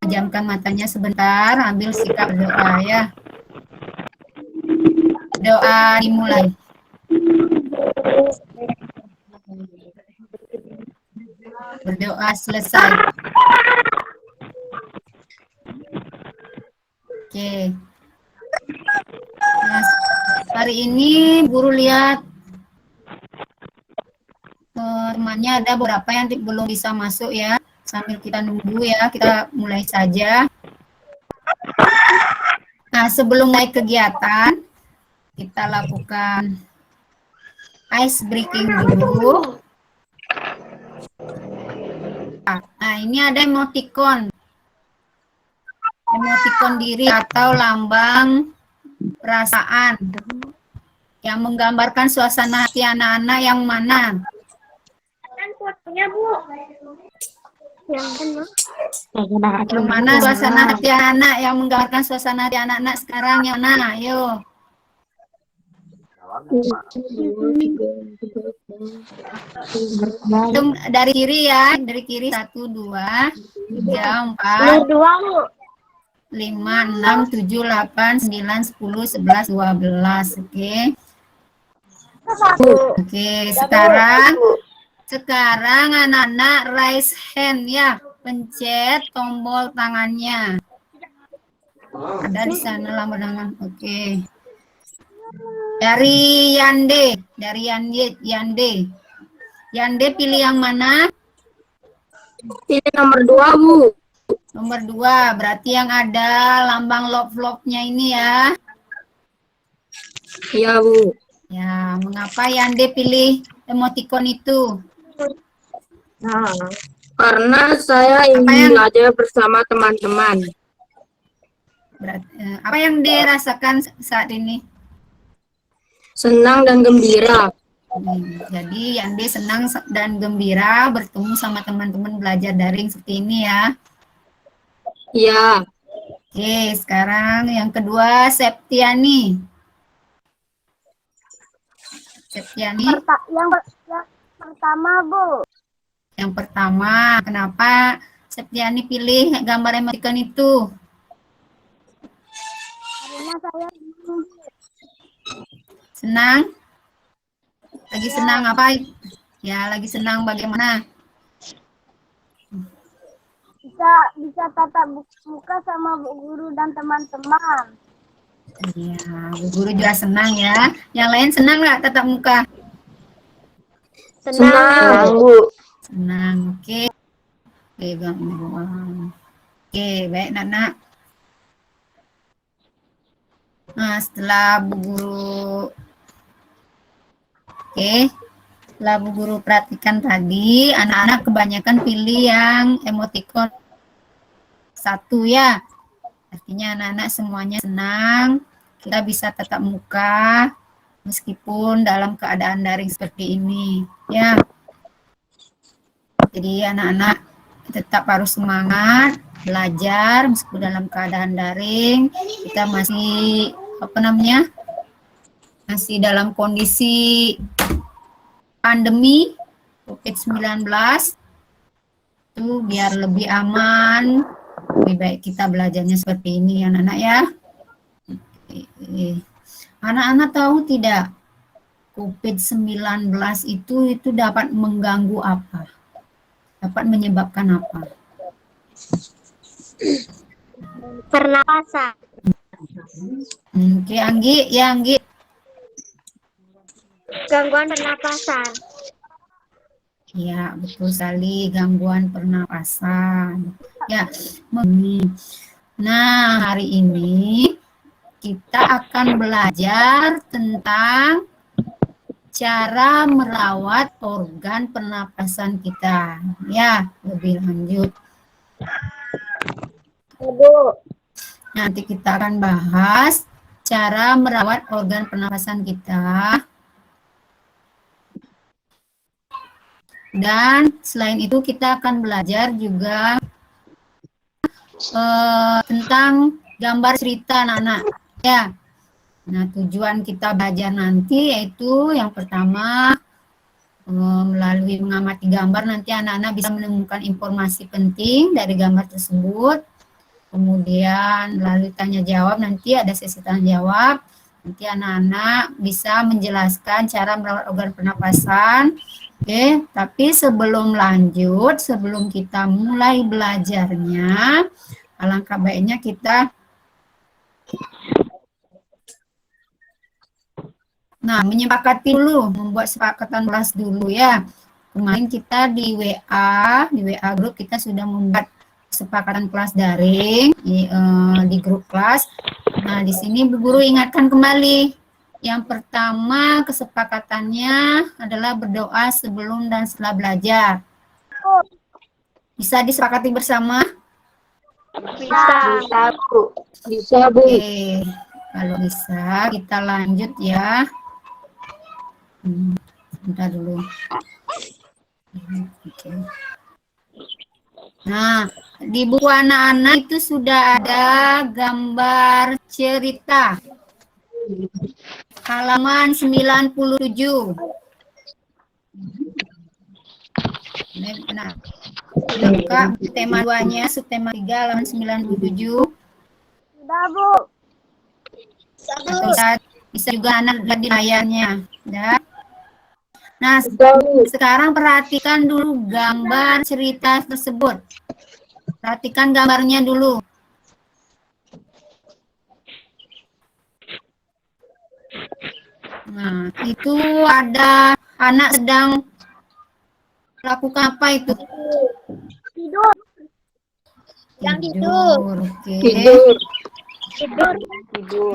pejamkan matanya sebentar, ambil sikap berdoa ya. Doa dimulai. Berdoa selesai. Oke. Nah, hari ini guru lihat temannya ada beberapa yang belum bisa masuk ya. Sambil kita nunggu ya, kita mulai saja. Nah, sebelum mulai kegiatan, kita lakukan ice breaking dulu. Nah, ini ada emoticon. Emoticon diri atau lambang perasaan yang menggambarkan suasana hati anak-anak yang mana? Kan fotonya, Bu. Yang mana suasana hati anak yang menggambarkan suasana hati anak-anak sekarang yang mana? Ayo. Dari kiri ya, dari kiri 1, 2, 3, 4, 5, 6, 7, 8, 9, 10, 11, 12. Oke. Oke, sekarang anak-anak raise hand ya, pencet tombol tangannya. Ada di sana lambang tangan. Oke. Dari Yande pilih yang mana? Pilih nomor 2, Bu. Nomor 2, berarti yang ada lambang love-nya ini ya. Iya, Bu. Ya, mengapa Yande pilih emoticon itu? Nah, karena saya ingin belajar bersama teman-teman. Apa yang dirasakan saat ini? Senang dan gembira. Jadi Yande senang dan gembira bertemu sama teman-teman belajar daring seperti ini ya. Iya. Oke, sekarang yang kedua Septiani. Yang pertama, Bu. Yang pertama, kenapa Septiani pilih gambar emoticon itu? Karena saya Senang? Lagi senang apa? Ya, lagi senang bagaimana? bisa tatap muka sama Bu Guru dan teman-teman. Iya, Bu Guru juga senang ya. Yang lain senang nggak tatap muka? Senang, Bu. Senang, oke. Oke, baik Nana. Nah, setelah Bu Guru setelah Bu Guru perhatikan tadi, anak-anak kebanyakan pilih yang emoticon 1 ya. Artinya anak-anak semuanya senang, kita bisa tatap muka meskipun dalam keadaan daring seperti ini ya. Jadi anak-anak tetap harus semangat belajar meskipun dalam keadaan daring. Kita masih masih dalam kondisi pandemi COVID-19, itu biar lebih aman, lebih baik kita belajarnya seperti ini ya anak-anak ya. Anak-anak tahu tidak COVID-19 itu dapat mengganggu apa? Dapat menyebabkan apa? Pernapasan. Oke, Anggi, ya Anggi. Gangguan pernapasan. Ya, betul sekali, gangguan pernapasan. Ya, nah hari ini kita akan belajar tentang cara merawat organ pernapasan kita. Ya, lebih lanjut. Bu. Nanti kita akan bahas cara merawat organ pernapasan kita. Dan selain itu kita akan belajar juga tentang gambar cerita anak-anak. Ya. Nah, tujuan kita belajar nanti yaitu yang pertama melalui mengamati gambar nanti anak-anak bisa menemukan informasi penting dari gambar tersebut. Kemudian melalui tanya jawab, nanti ada sesi tanya jawab. Nanti anak-anak bisa menjelaskan cara merawat organ pernapasan. Oke, tapi sebelum lanjut, sebelum kita mulai belajarnya, alangkah baiknya kita menyepakati dulu, membuat sepakatan kelas dulu ya. Kemarin kita di WA grup kita sudah membuat kesepakatan kelas daring di grup kelas. Nah, di sini Bu Guru ingatkan kembali. Yang pertama kesepakatannya adalah berdoa sebelum dan setelah belajar. Bisa disepakati bersama? Bisa. Bisa, Bu. Oke, kalau bisa kita lanjut ya. Sebentar dulu. Oke. Nah, di buku anak-anak itu sudah ada gambar cerita. Halaman 97. Nah, buka tema 2-nya, subtema 3, halaman 97. Sudah, Bu. Bisa juga anak lihat di layarnya. Ya. Nah, sekarang perhatikan dulu gambar cerita tersebut. Perhatikan gambarnya dulu. Nah, itu ada anak sedang melakukan apa itu? Tidur. Tidur. Oke. Tidur. Tidur.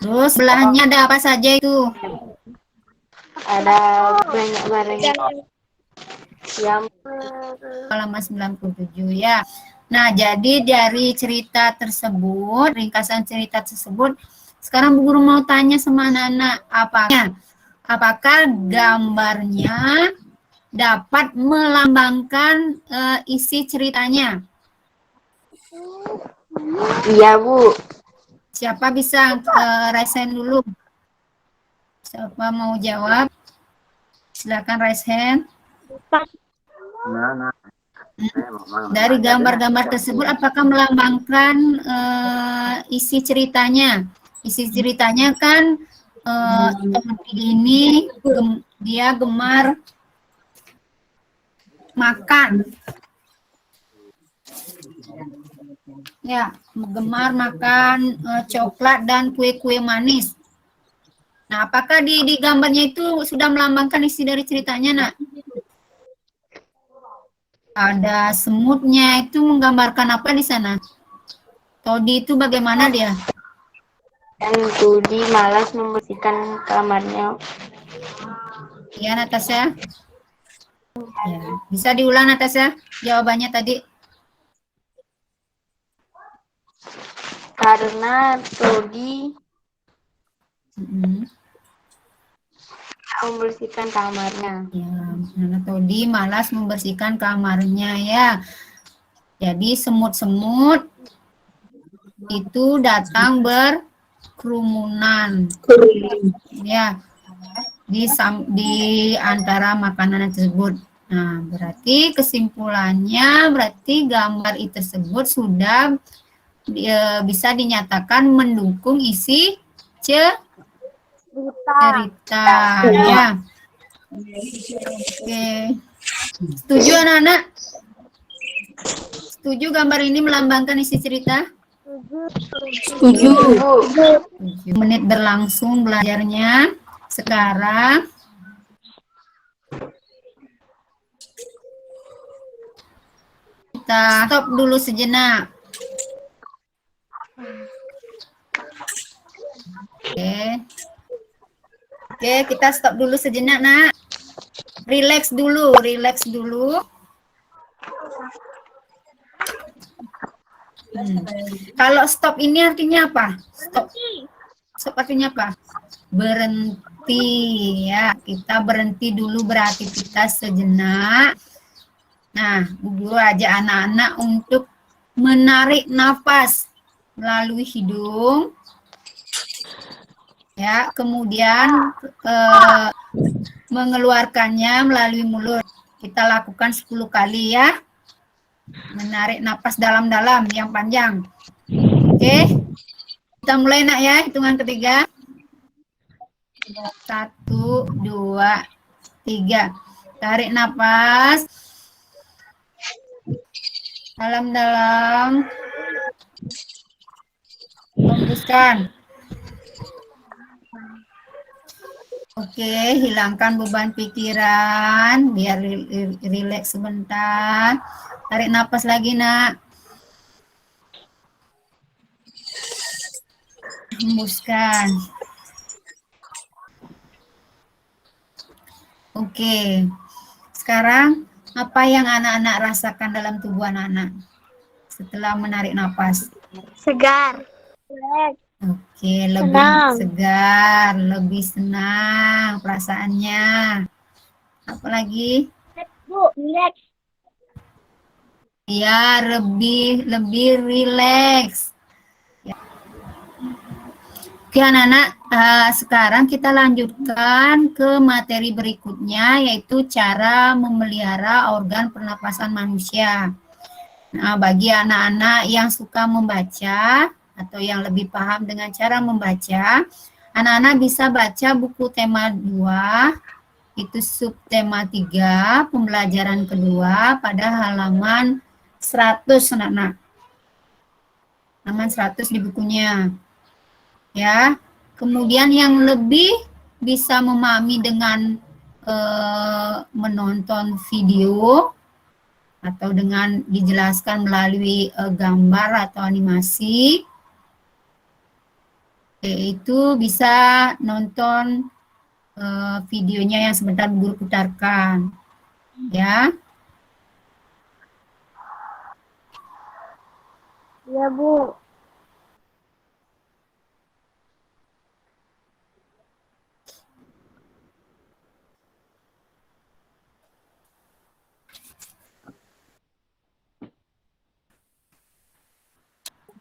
Terus sebelahnya ada apa saja itu? Ada banyak barang yang Halaman 97 ya. Nah, jadi dari cerita tersebut, ringkasan cerita tersebut, sekarang Bu Guru mau tanya sama anak-anak, apakah gambarnya dapat melambangkan isi ceritanya? iya, Bu. Siapa bisa raise hand dulu? Siapa mau jawab? Silakan raise hand. Dari gambar-gambar tersebut, apakah melambangkan isi ceritanya? Isi ceritanya kan ini dia gemar makan. Ya, gemar makan coklat dan kue-kue manis. Nah, apakah di gambarnya itu sudah melambangkan isi dari ceritanya, Nak? Ada semutnya, itu menggambarkan apa di sana? Todi itu bagaimana dia? Dan Budi malas membersihkan kamarnya. Ya, Natasha. Ya, bisa diulang, Natasha, jawabannya tadi. Karena Todi membersihkan kamarnya. Ya, karena Todi malas membersihkan kamarnya ya. Jadi semut-semut itu datang berkerumunan. Ya, di antara makanan tersebut. Nah, berarti kesimpulannya berarti gambar itu tersebut sudah bisa dinyatakan mendukung isi cerita ya. Oke. Setuju anak-anak? Setuju gambar ini melambangkan isi cerita? Setuju, Bu. 7 menit berlangsung belajarnya. Sekarang kita stop dulu sejenak. Oke, kita stop dulu sejenak, Nak. Relax dulu. Kalau stop ini artinya apa? Stop artinya apa? Berhenti ya. Kita berhenti dulu, beraktivitas sejenak. Nah, Bu Guru ajak anak-anak untuk menarik nafas melalui hidung. Ya, kemudian mengeluarkannya melalui mulut. Kita lakukan 10 kali ya. Menarik napas dalam-dalam yang panjang. Oke. Kita mulai nak ya, hitungan ketiga. 1, 2, 3. Tarik napas. Dalam-dalam. Hembuskan. Oke, hilangkan beban pikiran. Biar rileks sebentar. Tarik napas lagi nak. Hembuskan. Oke. Sekarang apa yang anak-anak rasakan dalam tubuh anak-anak setelah menarik napas? Segar. Oke, lebih Senang. segar, lebih senang perasaannya. Apa lagi? Bu, relax. Ya, lebih rileks. Oke anak-anak, sekarang kita lanjutkan ke materi berikutnya, yaitu cara memelihara organ pernapasan manusia. Nah, bagi anak-anak yang suka membaca atau yang lebih paham dengan cara membaca, anak-anak bisa baca buku tema 2, itu subtema 3, pembelajaran kedua pada halaman 100 anak-anak. Halaman 100 di bukunya. Ya, kemudian yang lebih bisa memahami dengan menonton video atau dengan dijelaskan melalui gambar atau animasi, itu bisa nonton videonya yang sebentar guru putarkan, ya. Ya, Bu.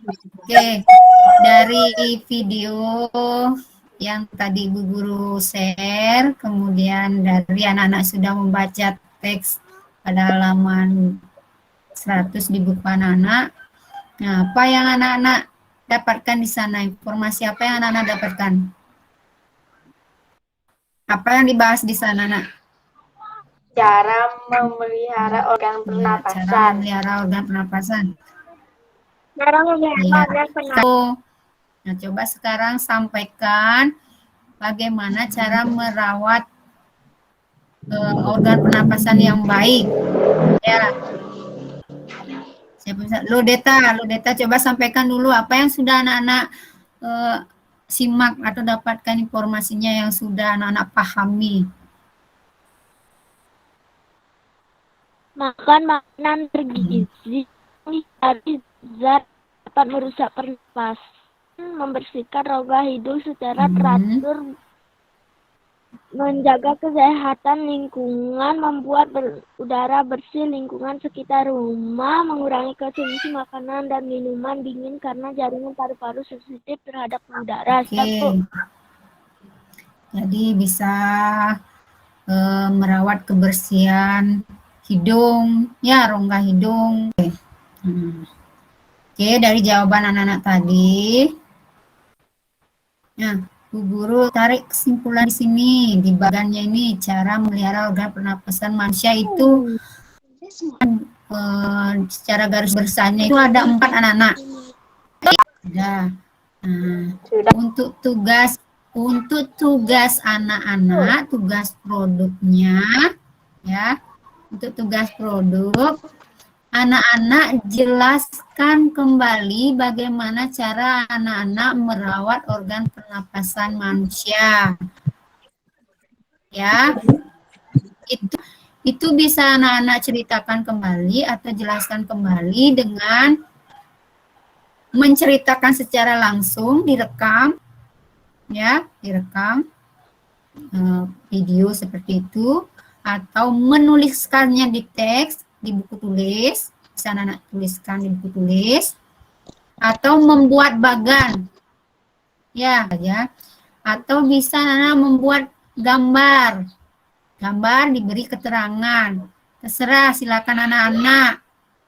Oke, dari video yang tadi Bu Guru share, kemudian dari anak-anak sudah membaca teks pada halaman 100 di buku anak-anak. Nah, apa yang anak-anak dapatkan di sana? Informasi apa yang anak-anak dapatkan? Apa yang dibahas di sana, Nak? Cara memelihara organ Ya, pernapasan. cara memelihara organ pernapasan. Cara memelihara Ya. organ pernapasan. Nah, coba sekarang sampaikan bagaimana cara merawat organ pernapasan yang baik. Ya. Siapa bisa? Lodeta coba sampaikan dulu apa yang sudah anak-anak simak atau dapatkan informasinya yang sudah anak-anak pahami. Makan makanan bergizi dari zat dapat merusak pernapasan, membersihkan rongga hidung secara teratur, menjaga kesehatan lingkungan, membuat udara bersih lingkungan sekitar rumah, mengurangi konsumsi makanan dan minuman dingin karena jaringan paru-paru sensitif terhadap udara. Oke. Jadi bisa merawat kebersihan hidung, ya rongga hidung. Oke, dari jawaban anak-anak tadi. Nah, Bu Guru tarik kesimpulan di sini, di bagiannya ini, cara memelihara organ pernapasan manusia itu secara garis besarnya itu ada 4 anak-anak. Sudah. Nah, untuk tugas anak-anak, tugas produknya, ya, untuk tugas produk, anak-anak jelaskan kembali bagaimana cara anak-anak merawat organ pernapasan manusia. Ya, itu bisa anak-anak ceritakan kembali atau jelaskan kembali dengan menceritakan secara langsung, direkam, ya, direkam video seperti itu, atau menuliskannya di teks di buku tulis, bisa anak tuliskan di buku tulis, atau membuat bagan, ya, atau bisa anak membuat gambar diberi keterangan Terserah, silakan anak-anak.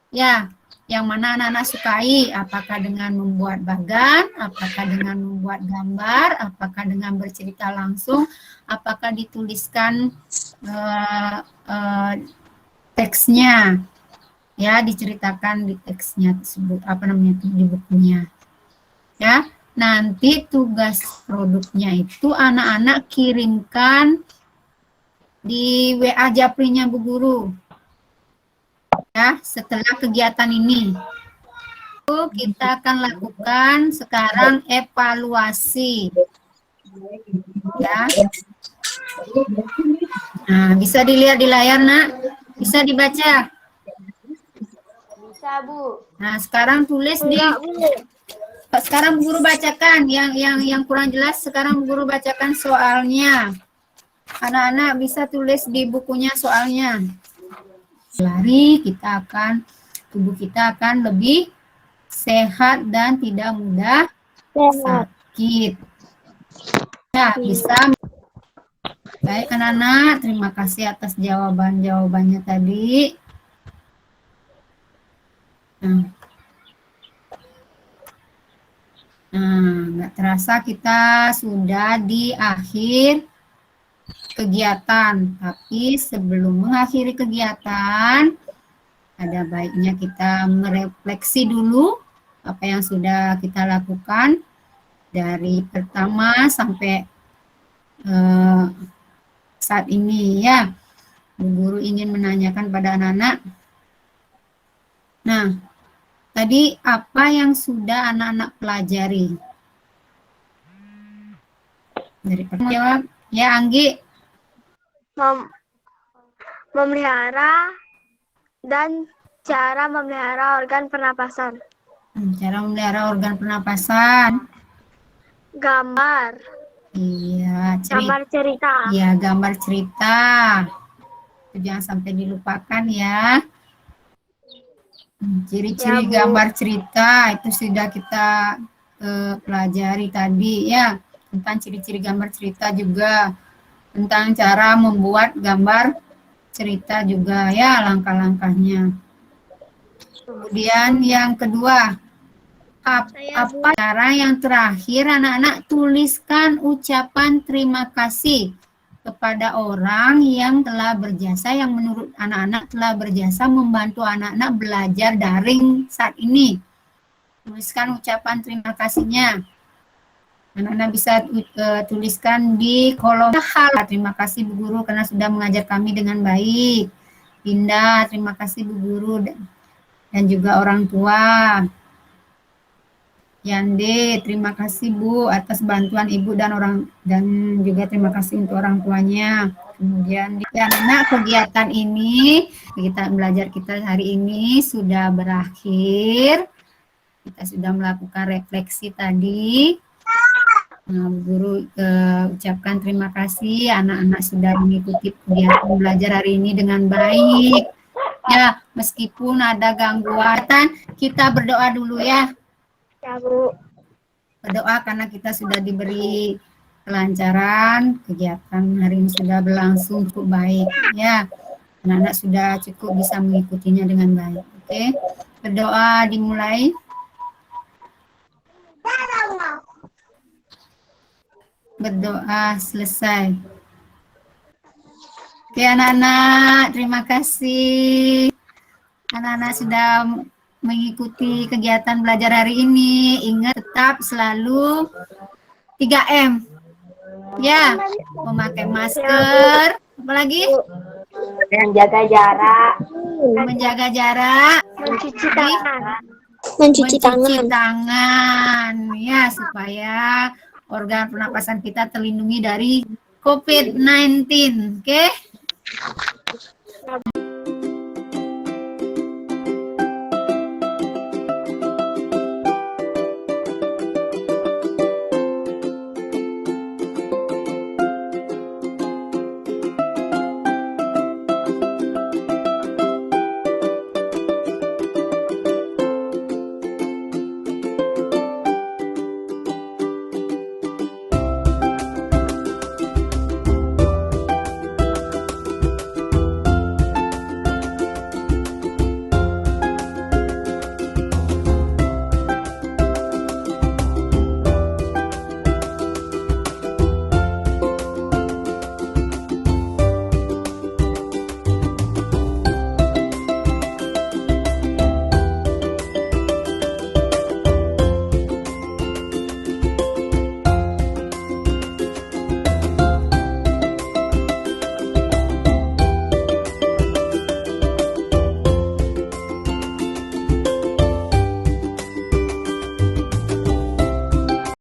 Ya, yang mana anak-anak sukai, apakah dengan membuat bagan, apakah dengan membuat gambar, apakah dengan bercerita langsung, apakah dituliskan teksnya, ya diceritakan di teksnya tersebut, apa namanya di bukunya. Ya, nanti tugas produknya itu anak-anak kirimkan di WA Japrinya Bu Guru. Ya, setelah kegiatan ini kita akan lakukan sekarang evaluasi. Ya. Nah, bisa dilihat di layar, Nak? Bisa dibaca? Bisa, Bu. Nah, sekarang tulis di sekarang Bu Guru bacakan yang kurang jelas, sekarang Bu Guru bacakan soalnya. Anak-anak bisa tulis di bukunya soalnya. Lari tubuh kita akan lebih sehat dan tidak mudah sakit. Ya, bisa. Baik anak-anak, terima kasih atas jawabannya tadi. Nggak terasa kita sudah di akhir kegiatan, tapi sebelum mengakhiri kegiatan, ada baiknya kita merefleksi dulu apa yang sudah kita lakukan dari pertama sampai saat ini ya. Bu Guru ingin menanyakan pada anak-anak. Nah, tadi apa yang sudah anak-anak pelajari? Dari pertama jawab, ya Anggi. Memelihara dan cara memelihara organ pernapasan. Cara memelihara organ pernapasan. Gambar. Iya, Gambar cerita. Iya, gambar cerita. Itu jangan sampai dilupakan ya. Ciri-ciri Ya, gambar cerita itu sudah kita pelajari tadi ya. Tentang ciri-ciri gambar cerita juga. Tentang cara membuat gambar cerita juga ya, langkah-langkahnya. Kemudian yang kedua, apa cara yang terakhir anak-anak tuliskan ucapan terima kasih kepada orang yang telah berjasa, yang menurut anak-anak telah berjasa membantu anak-anak belajar daring saat ini. Tuliskan ucapan terima kasihnya. Anak-anak bisa tuliskan di kolom hal. Terima kasih Bu Guru karena sudah mengajar kami dengan baik. Dinda, terima kasih Bu Guru dan juga orang tua. Yande, terima kasih Bu atas bantuan Ibu dan juga terima kasih untuk orang tuanya. Kemudian anak kegiatan ini, kita belajar kita hari ini sudah berakhir. Kita sudah melakukan refleksi tadi. Nah, Bu Guru ucapkan terima kasih anak-anak sudah mengikuti kegiatan belajar hari ini dengan baik. Ya, meskipun ada gangguan, kita berdoa dulu ya. Ya, Bu. Berdoa karena kita sudah diberi kelancaran, kegiatan hari ini sudah berlangsung cukup baik. Ya, anak-anak sudah cukup bisa mengikutinya dengan baik. Oke, berdoa dimulai. Berdoa selesai. Oke anak-anak, terima kasih. Anak-anak sudah mengikuti kegiatan belajar hari ini. Ingat tetap selalu 3M. Ya, memakai masker. Apalagi? Menjaga jarak. Menjaga jarak. Mencuci tangan. Mencuci tangan. Ya, supaya organ pernapasan kita terlindungi dari COVID-19. Oke?